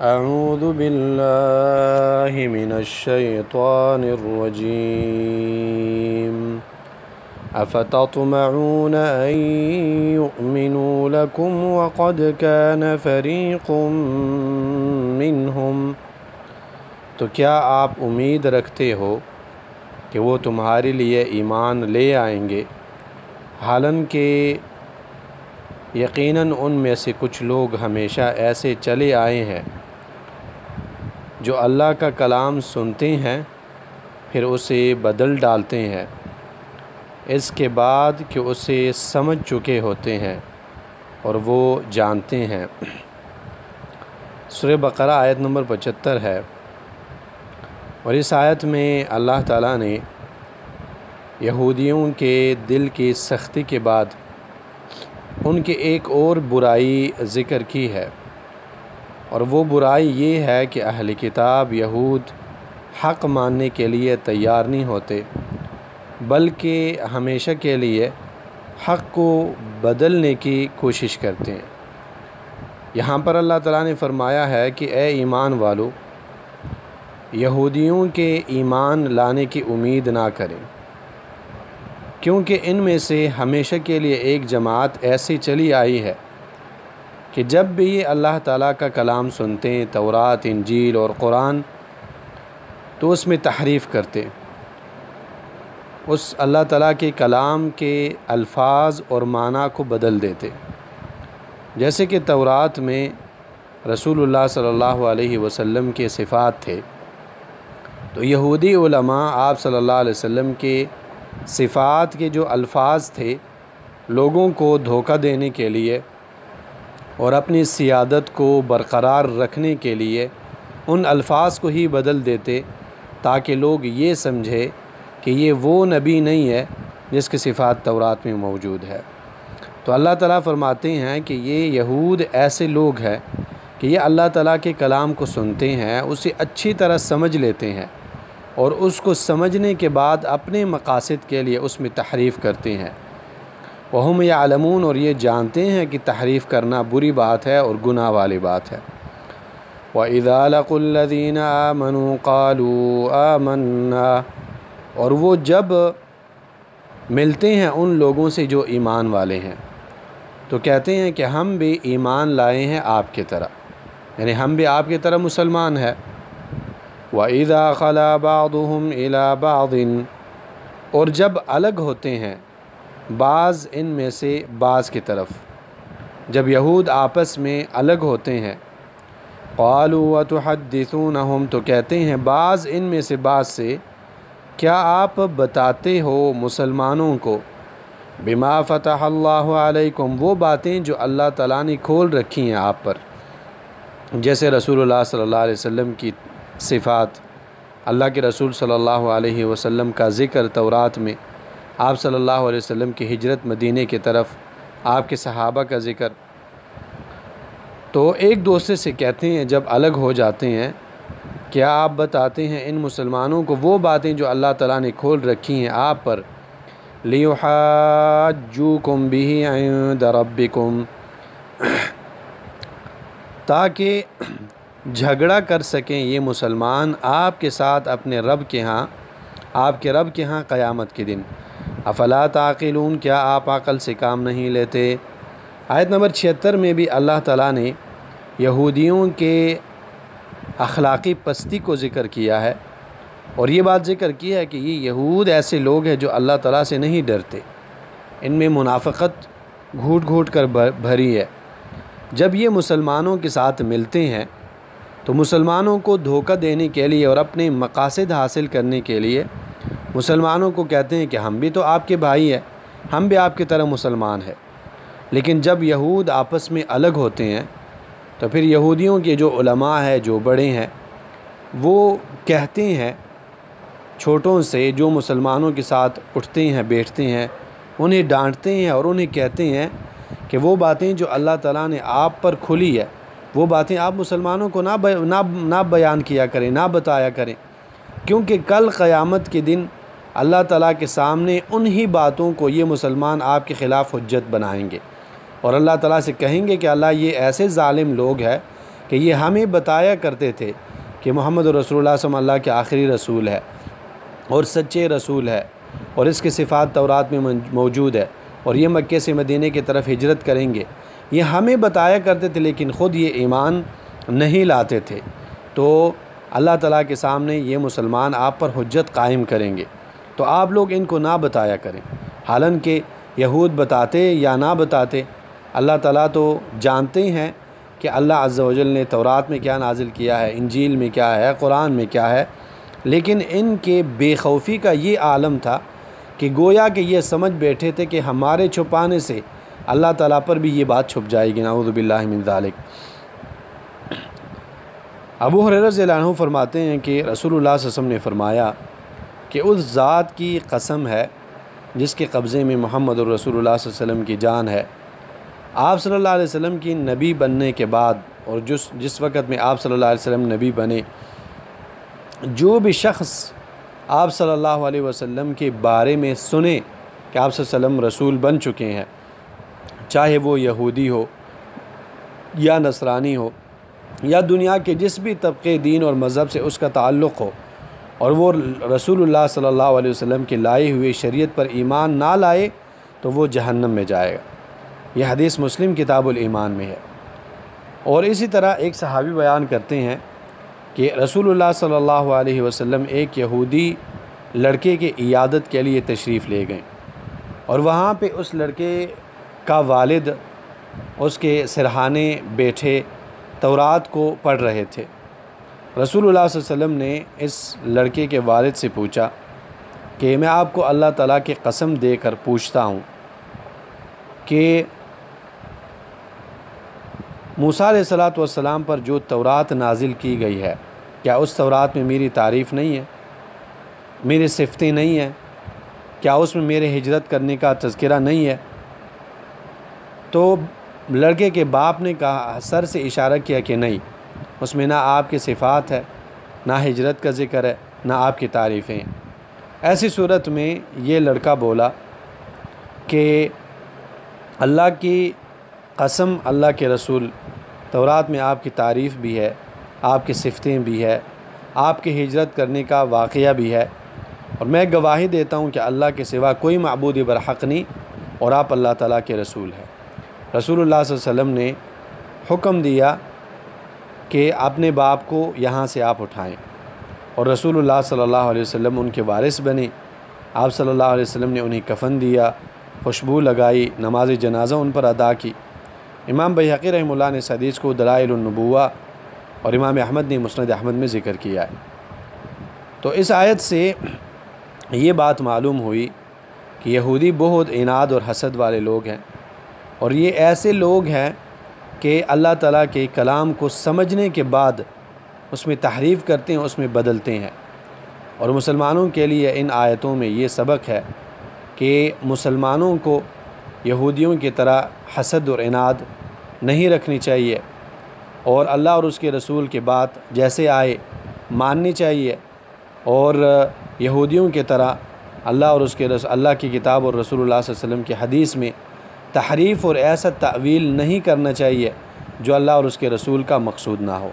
أعوذ بالله من الشيطان الرجيم أفتطمعون أن يؤمنوا لكم وقد كان فريق منهم تو کیا آپ امید رکھتے ہو کہ وہ تمہارے لیے ایمان لے آئیں گے، حالانکہ یقیناً ان میں سے کچھ لوگ ہمیشہ ایسے چلے آئے ہیں جو اللہ کا کلام سنتے ہیں پھر اسے بدل ڈالتے ہیں اس کے بعد کہ اسے سمجھ چکے ہوتے ہیں اور وہ جانتے ہیں۔ سورہ بقرہ آیت نمبر 75 ہے، اور اس آیت میں اللہ تعالیٰ نے یہودیوں کے دل کی سختی کے بعد ان کی ایک اور برائی ذکر کی ہے، اور وہ برائی یہ ہے کہ اہل کتاب یہود حق ماننے کے لیے تیار نہیں ہوتے، بلکہ ہمیشہ کے لیے حق کو بدلنے کی کوشش کرتے ہیں۔ یہاں پر اللہ تعالیٰ نے فرمایا ہے کہ اے ایمان والو، یہودیوں کے ایمان لانے کی امید نہ کریں، کیونکہ ان میں سے ہمیشہ کے لیے ایک جماعت ایسی چلی آئی ہے کہ جب بھی یہ اللہ تعالیٰ کا کلام سنتے ہیں، تورات، انجیل اور قرآن، تو اس میں تحریف کرتے، اس اللہ تعالیٰ کے کلام کے الفاظ اور معنی کو بدل دیتے۔ جیسے کہ تورات میں رسول اللہ صلی اللہ علیہ وسلم کے صفات تھے، تو یہودی علماء آپ صلی اللہ علیہ وسلم کے صفات کے جو الفاظ تھے، لوگوں کو دھوکہ دینے کے لیے اور اپنی سیادت کو برقرار رکھنے کے لیے ان الفاظ کو ہی بدل دیتے تاکہ لوگ یہ سمجھے کہ یہ وہ نبی نہیں ہے جس کی صفات تورات میں موجود ہے۔ تو اللہ تعالیٰ فرماتے ہیں کہ یہ یہود ایسے لوگ ہیں کہ یہ اللہ تعالیٰ کے کلام کو سنتے ہیں، اسے اچھی طرح سمجھ لیتے ہیں، اور اس کو سمجھنے کے بعد اپنے مقاصد کے لیے اس میں تحریف کرتے ہیں۔ وہم یعلمون، اور یہ جانتے ہیں کہ تحریف کرنا بری بات ہے اور گناہ والی بات ہے۔ وَإِذَا لَقُوا الَّذِينَ آمَنُوا قَالُوا آمَنَّا، اور وہ جب ملتے ہیں ان لوگوں سے جو ایمان والے ہیں تو کہتے ہیں کہ ہم بھی ایمان لائے ہیں آپ کی طرح، یعنی ہم بھی آپ کی طرح مسلمان ہیں۔ وَإِذَا خَلَا بَعْضُهُمْ إِلَى بَعْضٍ، اور جب الگ ہوتے ہیں بعض ان میں سے بعض کی طرف، جب یہود آپس میں الگ ہوتے ہیں، قَالُوا وَتُحَدِّثُونَهُمْ، تو کہتے ہیں بعض ان میں سے بعض سے، کیا آپ بتاتے ہو مسلمانوں کو بما فتح اللہ علیکم، وہ باتیں جو اللہ تعالیٰ نے کھول رکھی ہیں آپ پر، جیسے رسول اللہ صلی اللہ علیہ وسلم کی صفات، اللہ کے رسول صلی اللہ علیہ وسلم کا ذکر تورات میں، آپ صلی اللہ علیہ وسلم کی ہجرت مدینے کی طرف، آپ کے صحابہ کا ذکر۔ تو ایک دوسرے سے کہتے ہیں جب الگ ہو جاتے ہیں، کیا آپ بتاتے ہیں ان مسلمانوں کو وہ باتیں جو اللہ تعالیٰ نے کھول رکھی ہیں آپ پر، لِيُحَاجُّوكُمْ بِهِ عِندَ رَبِّكُمْ، تاکہ جھگڑا کر سکیں یہ مسلمان آپ کے ساتھ اپنے رب کے ہاں، آپ کے رب کے ہاں قیامت کے دن۔ افلا تعقلون، کیا آپ عقل سے کام نہیں لیتے؟ آیت نمبر 76 میں بھی اللہ تعالیٰ نے یہودیوں کے اخلاقی پستی کو ذکر کیا ہے، اور یہ بات ذکر کی ہے کہ یہ یہود ایسے لوگ ہیں جو اللہ تعالیٰ سے نہیں ڈرتے، ان میں منافقت گھوٹ گھوٹ کر بھری ہے۔ جب یہ مسلمانوں کے ساتھ ملتے ہیں تو مسلمانوں کو دھوکہ دینے کے لیے اور اپنے مقاصد حاصل کرنے کے لیے مسلمانوں کو کہتے ہیں کہ ہم بھی تو آپ کے بھائی ہیں، ہم بھی آپ کی طرح مسلمان ہیں۔ لیکن جب یہود آپس میں الگ ہوتے ہیں تو پھر یہودیوں کے جو علماء ہیں، جو بڑے ہیں، وہ کہتے ہیں چھوٹوں سے جو مسلمانوں کے ساتھ اٹھتے ہیں بیٹھتے ہیں، انہیں ڈانٹتے ہیں اور انہیں کہتے ہیں کہ وہ باتیں جو اللہ تعالیٰ نے آپ پر کھلی ہے، وہ باتیں آپ مسلمانوں کو نہ بیان کیا کریں، نہ بتایا کریں، کیونکہ کل قیامت کے دن اللہ تعالیٰ کے سامنے انہی باتوں کو یہ مسلمان آپ کے خلاف حجت بنائیں گے، اور اللہ تعالیٰ سے کہیں گے کہ اللہ یہ ایسے ظالم لوگ ہیں کہ کہ یہ ہمیں بتایا کرتے تھے کہ محمد رسول اللہ صلی اللہ کے آخری رسول ہے اور سچے رسول ہے، اور اس کے صفات تورات میں موجود ہے، اور یہ مکے سے مدینے کی طرف ہجرت کریں گے، یہ ہمیں بتایا کرتے تھے، لیکن خود یہ ایمان نہیں لاتے تھے۔ تو اللہ تعالیٰ کے سامنے یہ مسلمان آپ پر حجت قائم کریں گے، تو آپ لوگ ان کو نہ بتایا کریں۔ حالانکہ یہود بتاتے یا نہ بتاتے، اللہ تعالیٰ تو جانتے ہیں کہ اللہ عز و جل نے تورات میں کیا نازل کیا ہے، انجیل میں کیا ہے، قرآن میں کیا ہے، لیکن ان کے بے خوفی کا یہ عالم تھا کہ گویا کہ یہ سمجھ بیٹھے تھے کہ ہمارے چھپانے سے اللہ تعالیٰ پر بھی یہ بات چھپ جائے گی، نعوذ باللہ من ذالک۔ ابو ہریرہ رضی اللہ عنہ فرماتے ہیں کہ رسول اللہ صلی اللہ علیہ وسلم نے فرمایا کہ اس ذات کی قسم ہے جس کے قبضے میں محمد الرسول اللہ صلی اللہ علیہ وسلم کی جان ہے، آپ صلی اللہ علیہ وسلم کی نبی بننے کے بعد اور جس وقت میں آپ صلی اللہ علیہ وسلم نبی بنے، جو بھی شخص آپ صلی اللہ علیہ وسلم کے بارے میں سنے کہ آپ صلی اللہ علیہ وسلم رسول بن چکے ہیں، چاہے وہ یہودی ہو یا نصرانی ہو یا دنیا کے جس بھی طبقے، دین اور مذہب سے اس کا تعلق ہو، اور وہ رسول اللہ صلی اللہ علیہ وسلم کی لائی ہوئی شریعت پر ایمان نہ لائے تو وہ جہنم میں جائے گا۔ یہ حدیث مسلم کتاب الایمان میں ہے۔ اور اسی طرح ایک صحابی بیان کرتے ہیں کہ رسول اللہ صلی اللہ علیہ وسلم ایک یہودی لڑکے کے عیادت کے لیے تشریف لے گئے، اور وہاں پہ اس لڑکے کا والد اس کے سرہانے بیٹھے تورات کو پڑھ رہے تھے۔ رسول اللہ صلی اللہ علیہ وسلم نے اس لڑکے کے والد سے پوچھا کہ میں آپ کو اللہ تعالیٰ کی قسم دے کر پوچھتا ہوں کہ موسیٰ علیہ السلام پر جو تورات نازل کی گئی ہے، کیا اس تورات میں میری تعریف نہیں ہے، میری صفتیں نہیں ہیں، کیا اس میں میرے ہجرت کرنے کا تذکرہ نہیں ہے؟ تو لڑکے کے باپ نے کہا، سر سے اشارہ کیا کہ نہیں، اس میں نہ آپ کی صفات ہے، نہ ہجرت کا ذکر ہے، نہ آپ کی تعریفیں ہیں۔ ایسی صورت میں یہ لڑکا بولا کہ اللہ کی قسم، اللہ کے رسول، تورات میں آپ کی تعریف بھی ہے، آپ کی صفتیں بھی ہے، آپ کے ہجرت کرنے کا واقعہ بھی ہے، اور میں گواہی دیتا ہوں کہ اللہ کے سوا کوئی معبود برحق نہیں، اور آپ اللہ تعالیٰ کے رسول ہیں۔ رسول اللہ صلی اللہ علیہ وسلم نے حکم دیا کہ اپنے باپ کو یہاں سے آپ اٹھائیں، اور رسول اللہ صلی اللہ علیہ وسلم ان کے وارث بنے۔ آپ صلی اللہ علیہ وسلم نے انہیں کفن دیا، خوشبو لگائی، نماز جنازہ ان پر ادا کی۔ امام بیہقی رحمہ اللہ نے اس حدیث کو دلائل النبوہ اور امام احمد نے مسند احمد میں ذکر کیا ہے۔ تو اس آیت سے یہ بات معلوم ہوئی کہ یہودی بہت عناد اور حسد والے لوگ ہیں، اور یہ ایسے لوگ ہیں کہ اللہ تعالیٰ کے کلام کو سمجھنے کے بعد اس میں تحریف کرتے ہیں، اس میں بدلتے ہیں۔ اور مسلمانوں کے لیے ان آیتوں میں یہ سبق ہے کہ مسلمانوں کو یہودیوں کی طرح حسد اور عناد نہیں رکھنی چاہیے، اور اللہ اور اس کے رسول کے بات جیسے آئے ماننی چاہیے، اور یہودیوں کی طرح اللہ اور اس کے اللہ کی کتاب اور رسول اللہ صلی اللہ علیہ وسلم کی حدیث میں تحریف اور ایسا تعویل نہیں کرنا چاہیے جو اللہ اور اس کے رسول کا مقصود نہ ہو۔